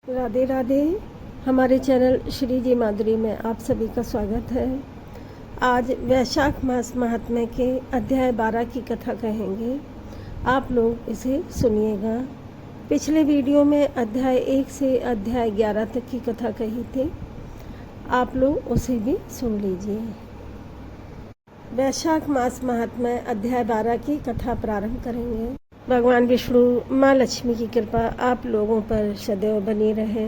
राधे राधे। हमारे चैनल श्री जी माधुरी में आप सभी का स्वागत है। आज वैशाख मास महात्म्य के अध्याय 12 की कथा कहेंगे। आप लोग इसे सुनिएगा। पिछले वीडियो में अध्याय 1 से अध्याय 11 तक की कथा कही थी, आप लोग उसे भी सुन लीजिए। वैशाख मास महात्म्य अध्याय 12 की कथा प्रारंभ करेंगे। भगवान विष्णु, माँ लक्ष्मी की कृपा आप लोगों पर सदैव बनी रहे।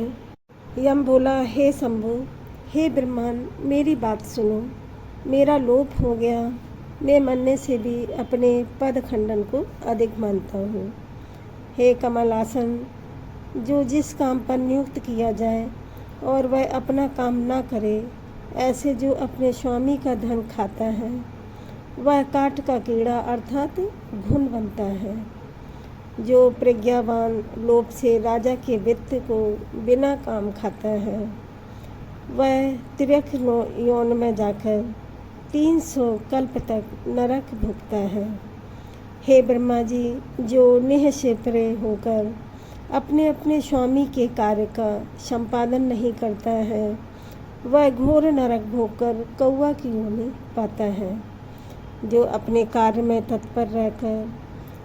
यम बोला, हे शंभु, हे ब्रह्मांड, मेरी बात सुनो। मेरा लोप हो गया। मैं मरने से भी अपने पद खंडन को अधिक मानता हूँ। हे कमलासन, जो जिस काम पर नियुक्त किया जाए और वह अपना काम ना करे, ऐसे जो अपने स्वामी का धन खाता है, वह काट का कीड़ा अर्थात घुन बनता है। जो प्रज्ञावान लोभ से राजा के वित्त को बिना काम खाता है, वह तिर्यक यौन में जाकर 300 कल्प तक नरक भुगता है। हे ब्रह्मा जी, जो नेह से परे होकर अपने अपने स्वामी के कार्य का संपादन नहीं करता है, वह घोर नरक भोगकर कौवा की योनि पाता है। जो अपने कार्य में तत्पर रहकर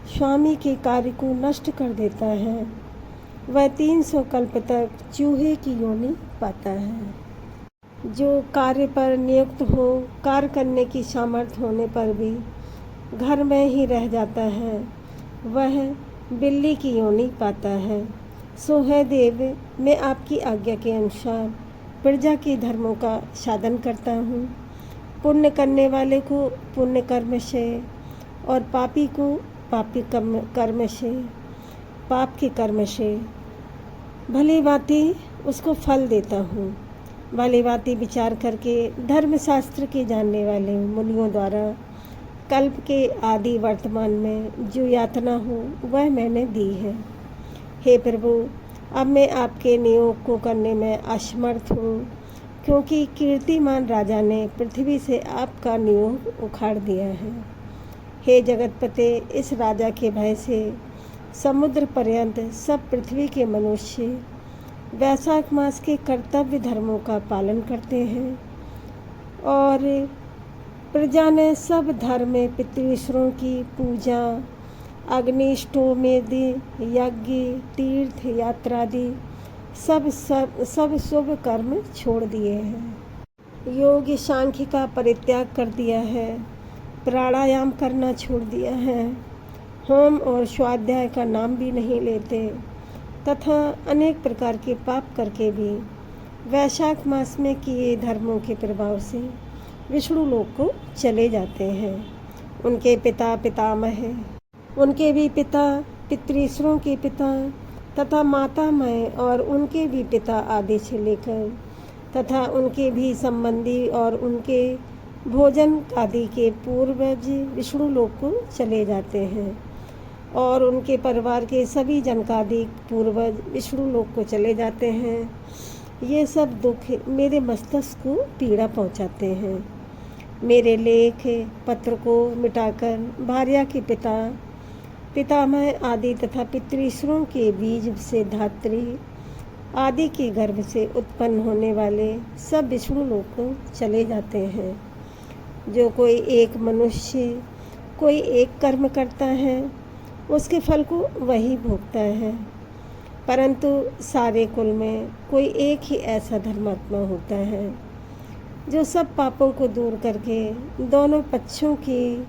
स्वामी के कार्य को नष्ट कर देता है, वह 300 कल्प तक चूहे की योनि पाता है। जो कार्य पर नियुक्त हो, कार्य करने की सामर्थ्य होने पर भी घर में ही रह जाता है, वह बिल्ली की योनि पाता है। सो है देव, मैं आपकी आज्ञा के अनुसार प्रजा के धर्मों का साधन करता हूँ। पुण्य करने वाले को पुण्य कर्म से और पापी को पापी कर्म से, पाप के कर्म से भली भांति उसको फल देता हूँ। भली भांति विचार करके धर्मशास्त्र के जानने वाले मुनियों द्वारा कल्प के आदि वर्तमान में जो यातना हो, वह मैंने दी है। हे प्रभु, अब मैं आपके नियोग को करने में असमर्थ हूँ, क्योंकि कीर्तिमान राजा ने पृथ्वी से आपका नियोग उखाड़ दिया है। हे जगतपते, इस राजा के भय से समुद्र पर्यंत सब पृथ्वी के मनुष्य वैशाख मास के कर्तव्य धर्मों का पालन करते हैं और प्रजा ने सब धर्म में पितृश्वरों की पूजा, अग्निष्टोमेदि, यज्ञ, तीर्थ यात्रादि सब शुभ कर्म छोड़ दिए हैं। योग सांख्य का परित्याग कर दिया है, प्राणायाम करना छोड़ दिया है, होम और स्वाध्याय का नाम भी नहीं लेते तथा अनेक प्रकार के पाप करके भी वैशाख मास में किए धर्मों के प्रभाव से विष्णु लोक को चले जाते हैं। उनके पिता पितामह, उनके भी पिता पितृश्वरों के पिता तथा मातामह और उनके भी पिता आदि से लेकर तथा उनके भी संबंधी और उनके भोजन आदि के पूर्वज विष्णु लोक को चले जाते हैं और उनके परिवार के सभी जनकादि पूर्वज विष्णु लोक को चले जाते हैं। ये सब दुख मेरे मस्तिष्क को पीड़ा पहुंचाते हैं। मेरे लेख पत्र को मिटाकर भार्या के पिता पितामह आदि तथा पितृश्वरों के बीज से धात्री आदि के गर्भ से उत्पन्न होने वाले सब विष्णु लोक को चले जाते हैं। जो कोई एक मनुष्य कोई एक कर्म करता है, उसके फल को वही भोगता है, परंतु सारे कुल में कोई एक ही ऐसा धर्मात्मा होता है जो सब पापों को दूर करके दोनों पक्षों की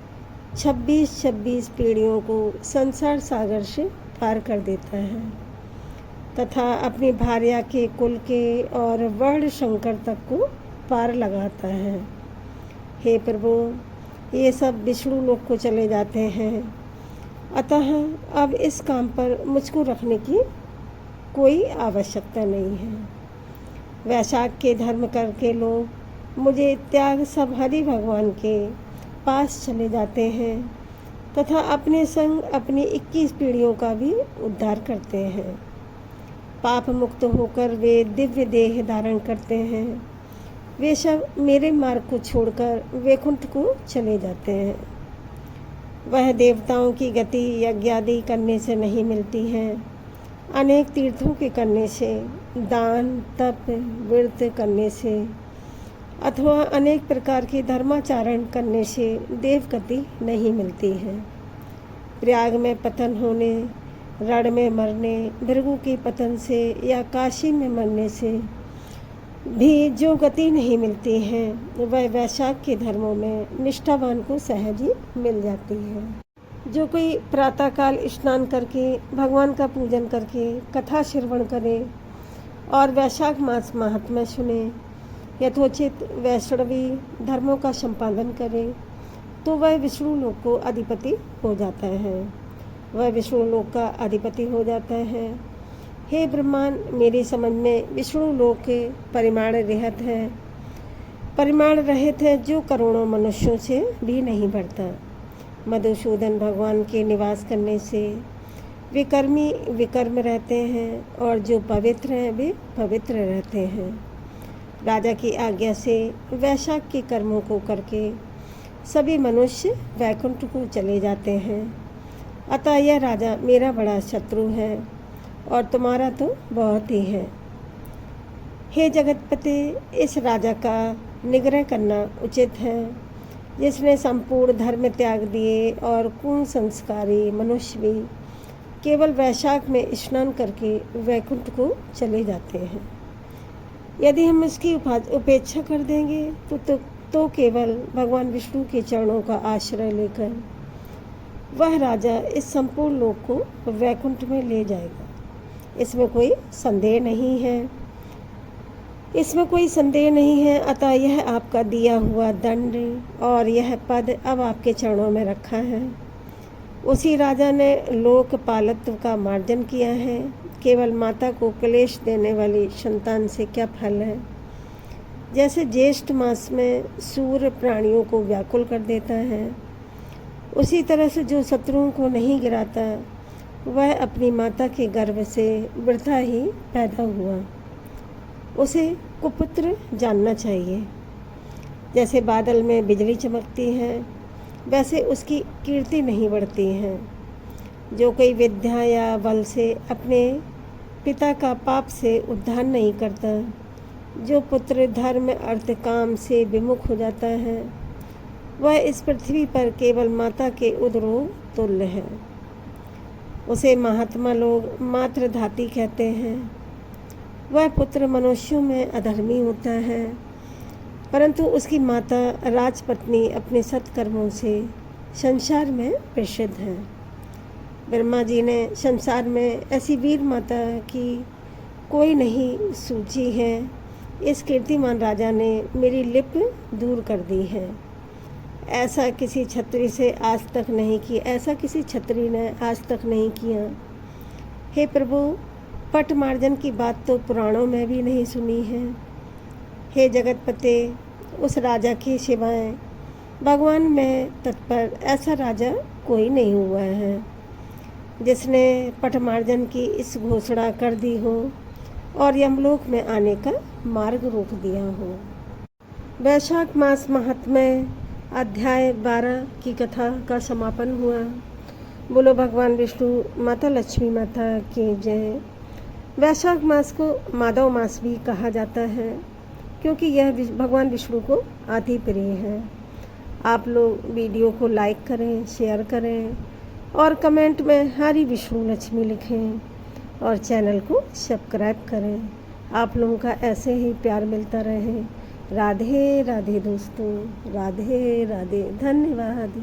26-26 पीढ़ियों को संसार सागर से पार कर देता है तथा अपनी भार्या के कुल के और वर्ण शंकर तक को पार लगाता है। हे प्रभु, ये सब विष्णु लोक को चले जाते हैं, अतः अब इस काम पर मुझको रखने की कोई आवश्यकता नहीं है। वैशाख के धर्म करके लोग मुझे त्याग सब हरि भगवान के पास चले जाते हैं तथा अपने संग अपनी 21 पीढ़ियों का भी उद्धार करते हैं। पाप मुक्त होकर वे दिव्य देह धारण करते हैं। वे सब मेरे मार्ग को छोड़कर वैकुंठ को चले जाते हैं। वह देवताओं की गति यज्ञ आदि करने से नहीं मिलती है, अनेक तीर्थों के करने से, दान, तप, व्रत करने से अथवा अनेक प्रकार के धर्माचरण करने से देवगति नहीं मिलती है। प्रयाग में पतन होने, रण में मरने, भृगु के पतन से या काशी में मरने से भी जो गति नहीं मिलती है वह वैशाख के धर्मों में निष्ठावान को सहज ही मिल जाती है। जो कोई प्रातःकाल स्नान करके भगवान का पूजन करके कथा श्रवण करे और वैशाख मास महात्म्य सुने, यथोचित वैष्णवी धर्मों का संपादन करे तो वह विष्णु लोक को अधिपति हो जाता है। वह विष्णु लोक का अधिपति हो जाता है। हे ब्रह्मांड, मेरी समझ में विष्णु लोक के परिमाण रहित है, परिमाण रहित है जो करोड़ों मनुष्यों से भी नहीं बढ़ता। मधुसूदन भगवान के निवास करने से विकर्मी विकर्म रहते हैं और जो पवित्र हैं वे पवित्र रहते हैं। राजा की आज्ञा से वैशाख के कर्मों को करके सभी मनुष्य वैकुंठ को चले जाते हैं। अतः यह राजा मेरा बड़ा शत्रु है और तुम्हारा तो बहुत ही है। हे जगतपते, इस राजा का निग्रह करना उचित है जिसने संपूर्ण धर्म त्याग दिए और कुसंस्कारी मनुष्य भी केवल वैशाख में स्नान करके वैकुंठ को चले जाते हैं। यदि हम इसकी उपेक्षा कर देंगे तो केवल भगवान विष्णु के चरणों का आश्रय लेकर वह राजा इस संपूर्ण लोक को वैकुंठ में ले जाएगा। इसमें कोई संदेह नहीं है, इसमें कोई संदेह नहीं है। अतः यह आपका दिया हुआ दंड और यह पद अब आपके चरणों में रखा है। उसी राजा ने लोकपालत्व का मार्जन किया है। केवल माता को क्लेश देने वाली संतान से क्या फल है। जैसे ज्येष्ठ मास में सूर्य प्राणियों को व्याकुल कर देता है, उसी तरह से जो शत्रुओं को नहीं गिराता वह अपनी माता के गर्भ से वृथा ही पैदा हुआ। उसे कुपुत्र जानना चाहिए। जैसे बादल में बिजली चमकती है वैसे उसकी कीर्ति नहीं बढ़ती है। जो कोई विद्या या बल से अपने पिता का पाप से उद्धार नहीं करता, जो पुत्र धर्म अर्थ काम से विमुख हो जाता है, वह इस पृथ्वी पर केवल माता के उदरों तुल्य है। उसे महात्मा लोग मात्र धाती कहते हैं। वह पुत्र मनुष्यों में अधर्मी होता है, परंतु उसकी माता राजपत्नी अपने सत्कर्मों से संसार में प्रसिद्ध है। ब्रह्मा जी ने संसार में ऐसी वीर माता की कोई नहीं सूची है। इस कीर्तिमान राजा ने मेरी लिप दूर कर दी है। ऐसा किसी छत्री से आज तक नहीं किया, ऐसा किसी छत्री ने आज तक नहीं किया। हे प्रभु, पट मार्जन की बात तो पुराणों में भी नहीं सुनी है। हे जगतपते, उस राजा के सिवाय भगवान में तत्पर ऐसा राजा कोई नहीं हुआ है जिसने पटमार्जन की इस घोषणा कर दी हो और यमलोक में आने का मार्ग रोक दिया हो। वैशाख मास महात्म्य अध्याय 12 की कथा का समापन हुआ। बोलो भगवान विष्णु, माता लक्ष्मी माता की जय। वैशाख मास को माधव मास भी कहा जाता है क्योंकि यह भगवान विष्णु को अति प्रिय है। आप लोग वीडियो को लाइक करें, शेयर करें और कमेंट में हरि विष्णु लक्ष्मी लिखें और चैनल को सब्सक्राइब करें। आप लोगों का ऐसे ही प्यार मिलता रहे। राधे राधे दोस्तों, राधे राधे, धन्यवाद।